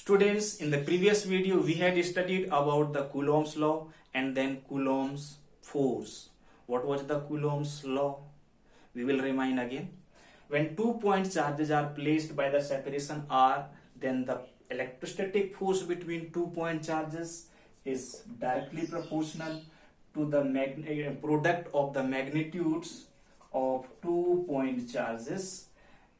Students, in the previous video we had studied about the Coulomb's law and then Coulomb's force. What was the Coulomb's law? We will remind again. When 2-point charges are placed by the separation r, then the electrostatic force between 2-point charges is directly proportional to the product of the magnitudes of 2-point charges,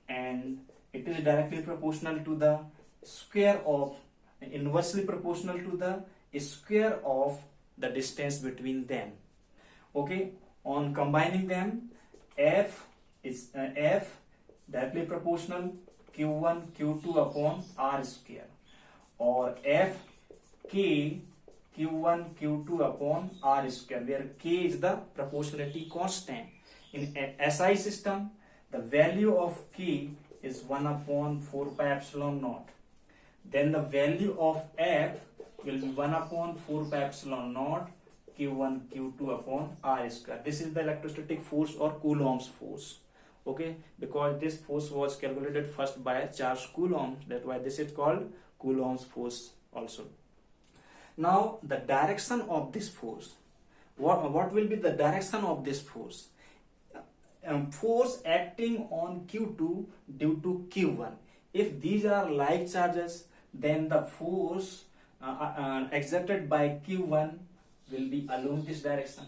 and it is directly proportional to the square of, inversely proportional to the square of the distance between them. Okay, on combining them, F is F directly proportional Q1 Q2 upon R square, or F K Q1 Q2 upon R square, where K is the proportionality constant. In an SI system, the value of K is 1 upon 4 pi epsilon naught. Then the value of F will be 1 upon 4 pi epsilon naught Q1 Q2 upon R square. This is the electrostatic force or Coulomb's force. Okay, because this force was calculated first by Charles Coulomb, that's why this is called Coulomb's force also. Now the direction of this force, what will be the direction of this force? Force acting on Q2 due to Q1. If these are like charges, then the force exerted by Q1 will be along this direction.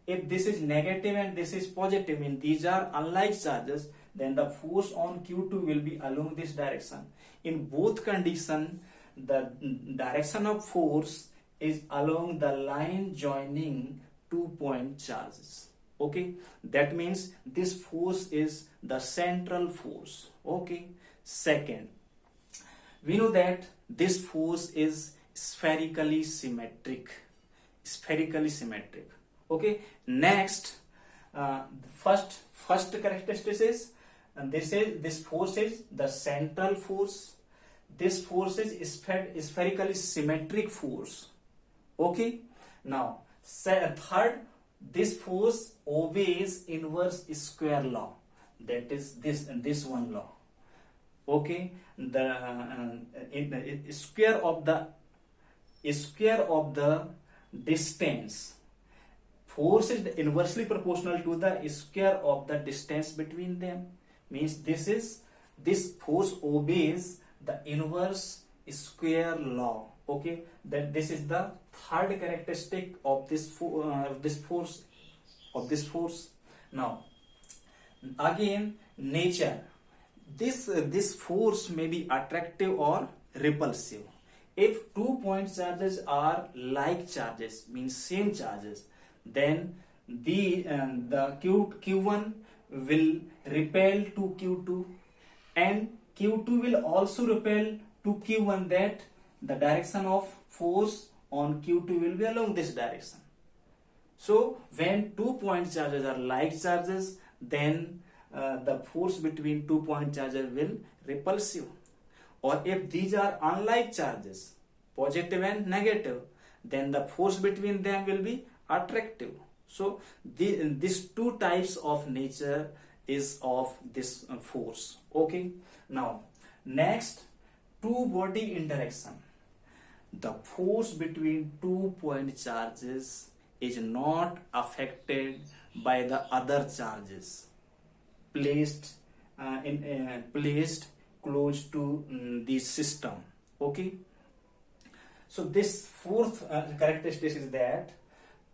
If this is negative and this is positive, means these are unlike charges, then the force on Q2 will be along this direction. In both conditions, the direction of force is along the line joining 2-point charges. Okay, that means this force is the central force. Okay, second, we know that this force is spherically symmetric. Okay, next, first characteristic is, and this force is the central force. This force is spherically symmetric force. Okay, now third, this force obeys inverse square law, that is this one law. Okay, the square of the distance, force is inversely proportional to the square of the distance between them, means this force obeys the inverse square law. Okay, that this is the third characteristic of this force. Now again, nature, this force may be attractive or repulsive. If 2-point charges are like charges, means same charges, then the Q1 will repel to Q2 and Q2 will also repel to Q1, that the direction of force on Q2 will be along this direction. So when 2-point charges are like charges, then the force between 2-point charges will repulsive. Or if these are unlike charges, positive and negative, then the force between them will be attractive. So these two types of nature is of this force. Okay, now next, two-body interaction. The force between 2-point charges is not affected by the other charges placed close to the system. Okay, so this fourth characteristic is that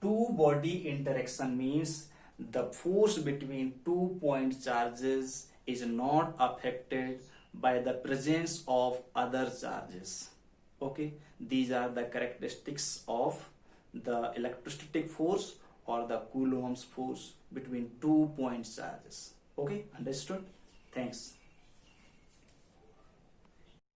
two-body interaction means the force between 2-point charges is not affected by the presence of other charges. Okay, these are the characteristics of the electrostatic force or the Coulomb's force between 2-point charges. Okay, understood? Thanks.